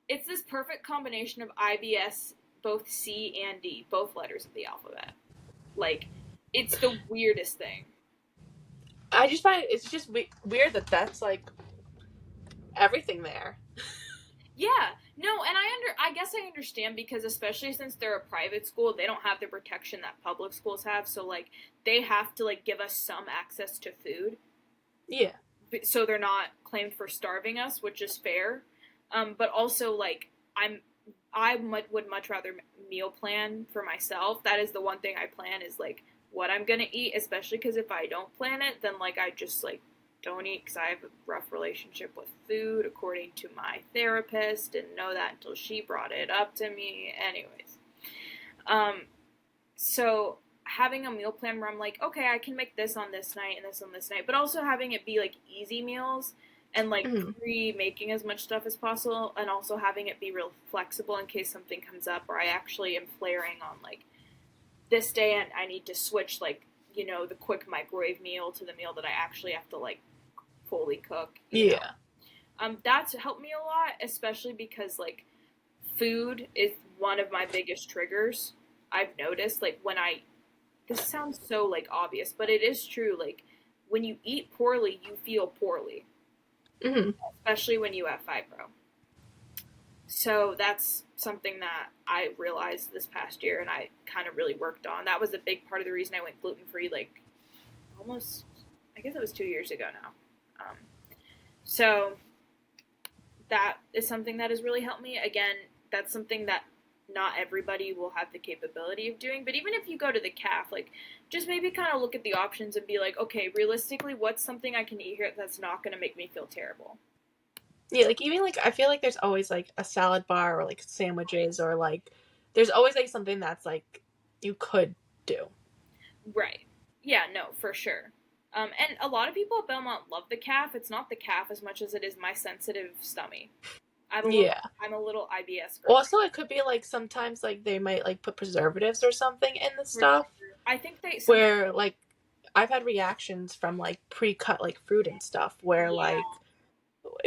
It's this perfect combination of IBS, both C and D, both letters of the alphabet. Like, it's the weirdest thing. I just find it's just weird that that's like everything there. Yeah, no, and I guess I understand because especially since they're a private school, they don't have the protection that public schools have. So like they have to like give us some access to food, Yeah. so they're not claimed for starving us, which is fair. But also like would much rather meal plan for myself. That is the one thing I plan is like what I'm gonna eat, especially because if I don't plan it, then like I just like don't eat because I have a rough relationship with food, according to my therapist. Didn't know that until she brought it up to me. Anyways, so having a meal plan where I'm like, okay, I can make this on this night and this on this night, but also having it be like easy meals and like pre-making as much stuff as possible, and also having it be real flexible in case something comes up or I actually am flaring on like this day and I need to switch like the quick microwave meal to the meal that I actually have to like fully cook. Yeah. That's helped me a lot, especially because like food is one of my biggest triggers. I've noticed like this sounds so like obvious, but it is true. Like when you eat poorly, you feel poorly, especially when you have fibro. So that's something that I realized this past year and I kind of really worked on. That was a big part of the reason I went gluten-free like almost, I guess it was 2 years ago now. So that is something that has really helped me. Again, that's something that not everybody will have the capability of doing. But even if you go to the CAF, like just maybe kind of look at the options and be like, okay, realistically, what's something I can eat here that's not going to make me feel terrible? Yeah, like even like I feel like there's always like a salad bar or like sandwiches or like there's always like something that's like you could do. Right. Yeah, no, for sure. And a lot of people at Belmont love the calf. It's not the calf as much as it is my sensitive stomach. I'm a little IBS girl. Also, it could be like sometimes like they might like put preservatives or something in the stuff. I think where like I've had reactions from like pre-cut like fruit and stuff where like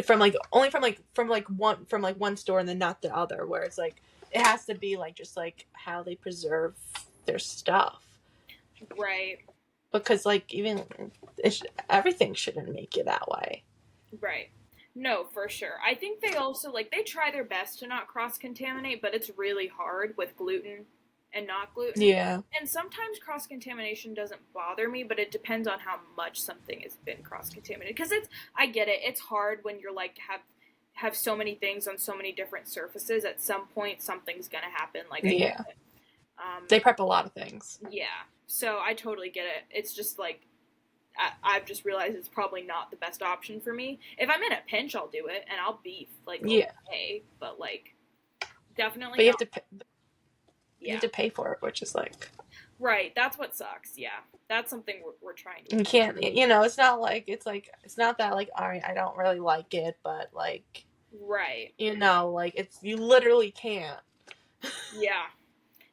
from one store and then not the other, where it's like it has to be like just like how they preserve their stuff. Right. Because like even everything shouldn't make you that way. Right. No, for sure. I think they also like they try their best to not cross-contaminate, but it's really hard with gluten and not gluten. Yeah. And sometimes cross-contamination doesn't bother me, but it depends on how much something has been cross-contaminated. Because I get it. It's hard when you're like have so many things on so many different surfaces. At some point, something's gonna happen. Like they prep a lot of things. Yeah. So I totally get it. It's just like I've just realized it's probably not the best option for me. If I'm in a pinch, I'll do it, and I'll be like okay, but like definitely. But you have to pay for it, which is like right. That's what sucks. Yeah, that's something we're trying to. You can't. It's not that like all right, I don't really like it, but like right. Like it's you literally can't. Yeah.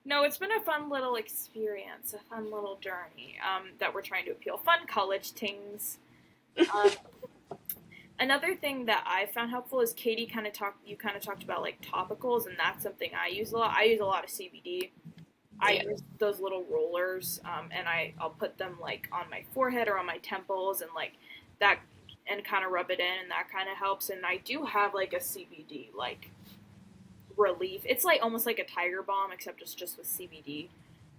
No, it's been a fun little experience, a fun little journey that we're trying to appeal. Fun college things. Another thing that I found helpful is you kind of talked about like topicals, and that's something I use a lot. I use a lot of CBD. I use those little rollers, and I'll put them like on my forehead or on my temples, and like that, and kind of rub it in, and that kind of helps. And I do have like a CBD like relief. It's like almost like a tiger balm, except it's just with CBD.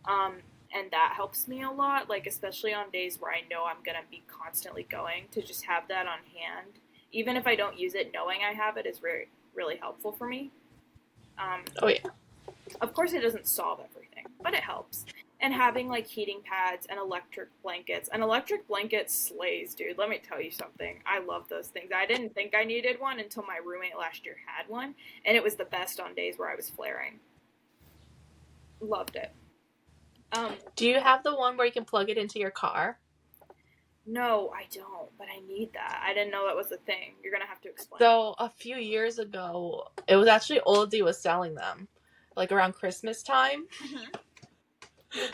And that helps me a lot, like especially on days where I know I'm gonna be constantly going, to just have that on hand. Even if I don't use it, knowing I have it is really, really helpful for me. Of course, it doesn't solve everything, but it helps. And having like heating pads and electric blankets. An electric blanket slays, dude. Let me tell you something. I love those things. I didn't think I needed one until my roommate last year had one, and it was the best on days where I was flaring. Loved it. Do you have the one where you can plug it into your car? No, I don't, but I need that. I didn't know that was a thing. You're gonna have to explain. So a few years ago, it was actually Oldie was selling them, like around Christmas time.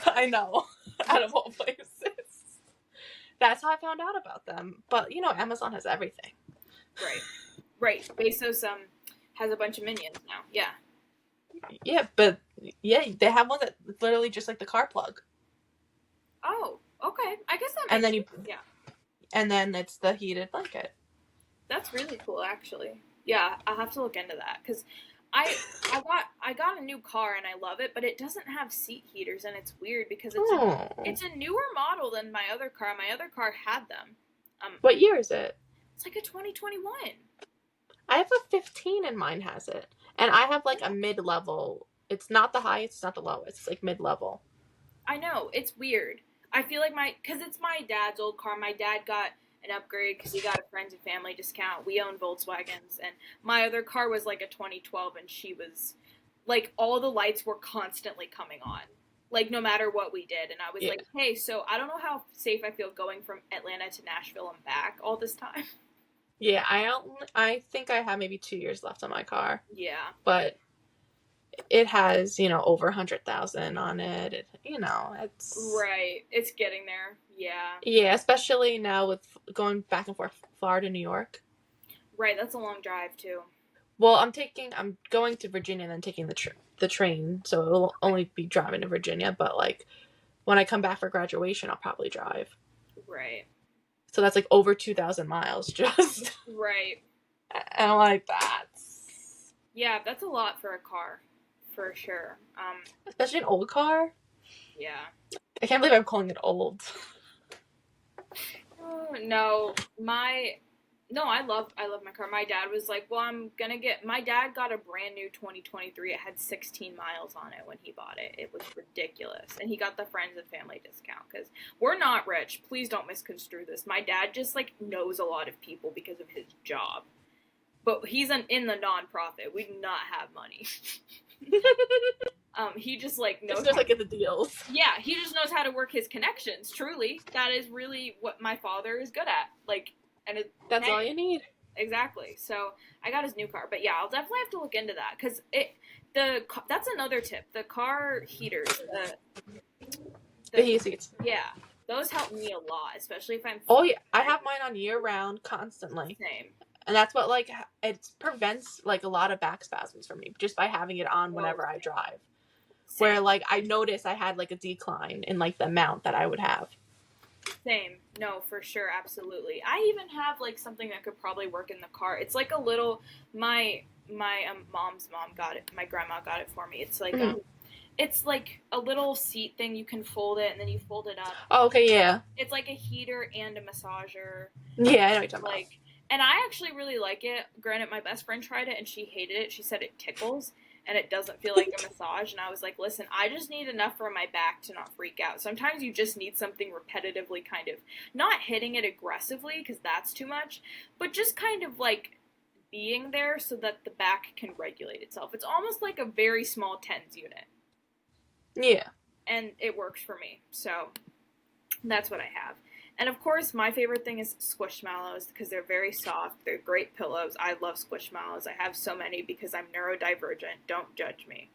I know, out of all places. That's how I found out about them. But Amazon has everything. Right. Bezos has a bunch of minions now. Yeah. Yeah, but yeah, they have one that's literally just like the car plug. Oh, okay. I guess that And makes then sense. Yeah. and then it's the heated blanket. That's really cool, actually. Yeah, I'll have to look into that because I got a new car and I love it, but it doesn't have seat heaters and it's weird because it's a newer model than my other car. My other car had them. What year is it? It's like a 2021. I have a 15 and mine has it. And I have like a mid-level. It's not the highest, it's not the lowest. It's like mid-level. I know, it's weird. I feel like because it's my dad's old car. My dad got an upgrade because he got a friends and family discount. We own Volkswagens, and my other car was like a 2012, and she was like all the lights were constantly coming on, like no matter what we did. And I was like, hey, so I don't know how safe I feel going from Atlanta to Nashville and back all this time. Yeah, I think I have maybe 2 years left on my car. Yeah. But it has, over 100,000 on it. It's right. It's getting there. Yeah. Yeah, especially now with going back and forth Florida, New York. Right, that's a long drive too. Well, I'm going to Virginia and then taking the train, so it will only be driving to Virginia. But like, when I come back for graduation, I'll probably drive. Right. So that's like over 2,000 miles just. Right. And like that. Yeah, that's a lot for a car, for sure. Especially an old car. Yeah. I can't believe I'm calling it old. No, I love my car. My dad was like, well, my dad got a brand new 2023. It had 16 miles on it when he bought it. It was ridiculous. And he got the friends and family discount because we're not rich. Please don't misconstrue this. My dad just like knows a lot of people because of his job. But he's in the nonprofit. We do not have money. He just like knows how to get the deals. Yeah, he just knows how to work his connections. Truly, that is really what my father is good at. Like, and that's all you need. Exactly. So I got his new car, but yeah, I'll definitely have to look into that because that's another tip. The car heaters, the heat seats. Yeah, those help me a lot, especially if I'm. Oh yeah, I have mine on year round constantly. Same. And that's what like it prevents like a lot of back spasms for me just by having it on whenever I drive. Same. Where like I noticed I had like a decline in like the amount that I would have. Same. No, for sure, absolutely. I even have like something that could probably work in the car. It's like a little my mom's mom got it. My grandma got it for me. It's like it's like a little seat thing. You can fold it and then you fold it up. Oh, okay, yeah. It's like a heater and a massager. Yeah, I know what you're talking about. And I actually really like it. Granted, my best friend tried it and she hated it. She said it tickles and it doesn't feel like a massage. And I was like, listen, I just need enough for my back to not freak out. Sometimes you just need something repetitively kind of, not hitting it aggressively because that's too much, but just kind of like being there so that the back can regulate itself. It's almost like a very small TENS unit. Yeah. And it works for me. So that's what I have. And of course, my favorite thing is Squishmallows because they're very soft. They're great pillows. I love Squishmallows. I have so many because I'm neurodivergent. Don't judge me.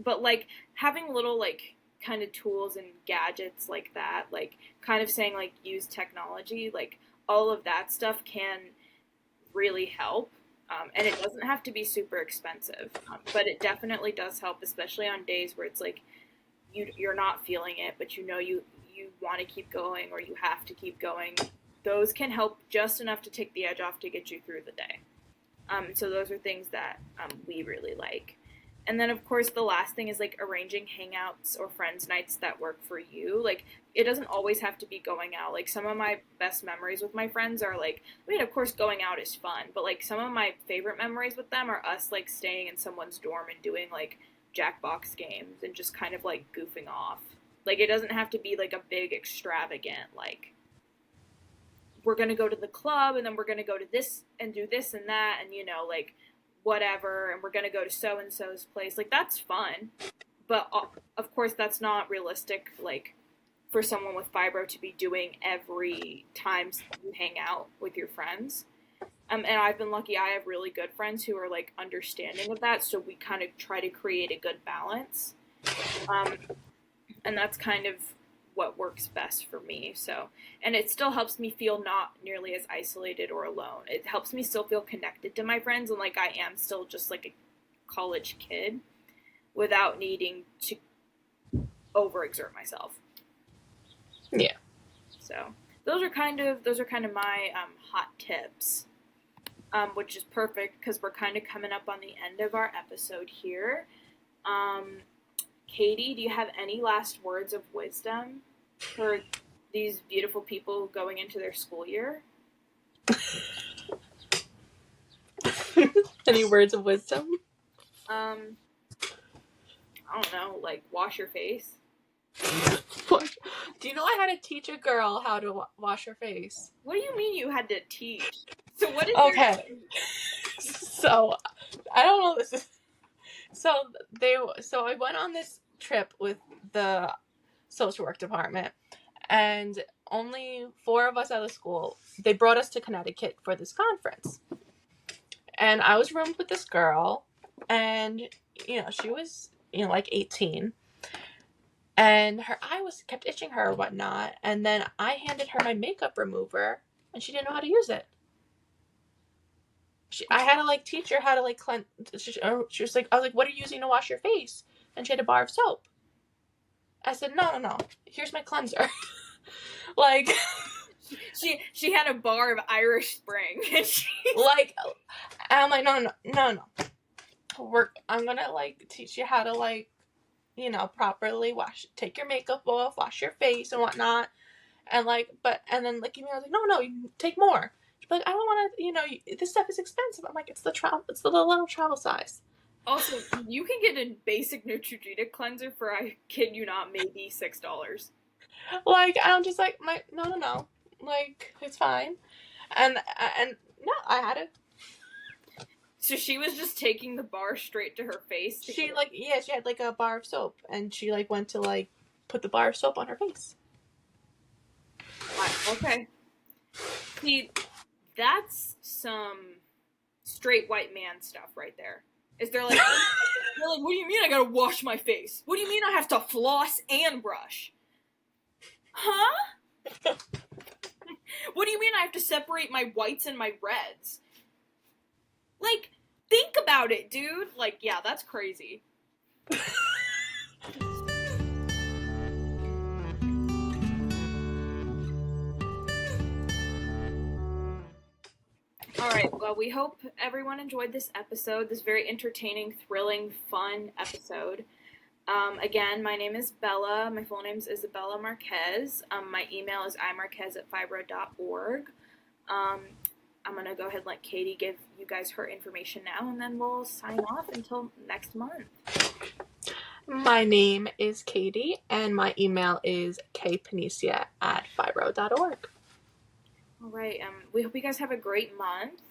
But like having little like kind of tools and gadgets like that, like kind of saying like use technology, like all of that stuff can really help. And it doesn't have to be super expensive, but it definitely does help, especially on days where it's like you're not feeling it, but you want to keep going or you have to keep going. Those can help just enough to take the edge off to get you through the day. So those are things that we really like. And then, of course, the last thing is like arranging hangouts or friends nights that work for you. Like, it doesn't always have to be going out. Like, some of my best memories with my friends are like, I mean, of course, going out is fun, but like some of my favorite memories with them are us like staying in someone's dorm and doing like Jackbox games and just kind of like goofing off. Like, it doesn't have to be like a big extravagant, like, we're going to go to the club and then we're going to go to this and do this and that and, you know, like, whatever, and we're going to go to so-and-so's place. Like, that's fun. But, of course, that's not realistic, like, for someone with fibro to be doing every time you hang out with your friends. And I've been lucky. I have really good friends who are, like, understanding of that, so we kind of try to create a good balance. And that's kind of what works best for me. So, and it still helps me feel not nearly as isolated or alone. It helps me still feel connected to my friends and like I am still just like a college kid without needing to overexert myself. Yeah. So those are kind of my hot tips, which is perfect because we're kind of coming up on the end of our episode here. Katie, do you have any last words of wisdom for these beautiful people going into their school year? Any words of wisdom? I don't know, like wash your face. Do you know I had to teach a girl how to wash her face? What do you mean you had to teach? So what is Okay. So I don't know this is. So I went on this trip with the social work department, and only 4 of us out of school. They brought us to Connecticut for this conference, and I was roomed with this girl, and she was like 18. And her eye kept itching her or whatnot. And then I handed her my makeup remover, and she didn't know how to use it. I had to like teach her how to like cleanse. She was like, I was like, "What are you using to wash your face?" And she had a bar of soap. I said, "No. Here's my cleanser." Like, she had a bar of Irish Spring. Like, I'm like, no. I'm gonna like teach you how to like, properly take your makeup off, wash your face and whatnot. And like, and then like, I was like, no, you take more. She's like, I don't want to, this stuff is expensive. I'm like, it's the little travel size. Also, you can get a basic Neutrogena cleanser for, I kid you not, maybe $6. Like, I'm just like, no. Like, it's fine. And no, I had it. So she was just taking the bar straight to her face? She had like a bar of soap, and she like went to like put the bar of soap on her face. Okay. See, that's some straight white man stuff right there. Is there like, they're like, what do you mean I gotta wash my face? What do you mean I have to floss and brush? Huh? What do you mean I have to separate my whites and my reds? Like, think about it, dude. Like, yeah, that's crazy. Alright, well, we hope everyone enjoyed this episode, this very entertaining, thrilling, fun episode. Again, my name is Bella. My full name is Isabella Marquez. My email is imarquez@fibro.org. I'm going to go ahead and let Katie give you guys her information now, and then we'll sign off until next month. My name is Katie, and my email is kpanesia@fibro.org. All right. We hope you guys have a great month.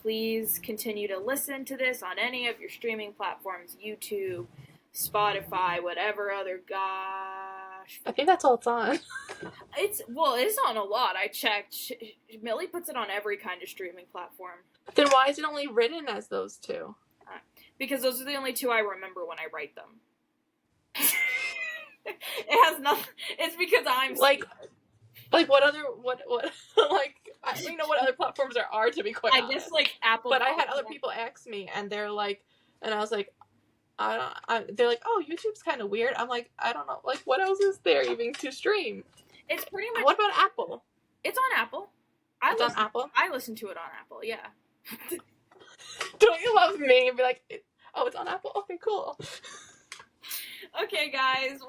Please continue to listen to this on any of your streaming platforms, YouTube, Spotify, whatever other gosh. I think that's all it's on. It's on a lot. I checked. Millie puts it on every kind of streaming platform. Then why is it only written as those 2? Because those are the only 2 I remember when I write them. It has nothing. It's because I'm like what other what like I don't know what other platforms there are, to be quite honest. I guess like Apple. But I had other people ask me, and they're like, and I was like, they're like, oh, YouTube's kind of weird. I'm like, I don't know, like what else is there even to stream? It's pretty much. What about Apple? It's on Apple. It's on Apple? I listen to it on Apple, yeah. Don't you love me and be like, oh, it's on Apple? Okay, cool. Okay, guys.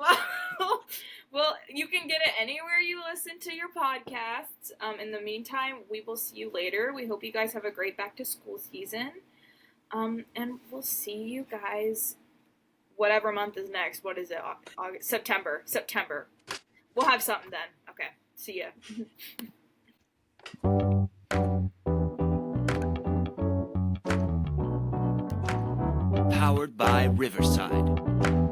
Well, you can get it anywhere you listen to your podcasts. In the meantime, we will see you later. We hope you guys have a great back-to-school season. And we'll see you guys whatever month is next. What is it? August? September. We'll have something then. Okay. See ya. Powered by Riverside.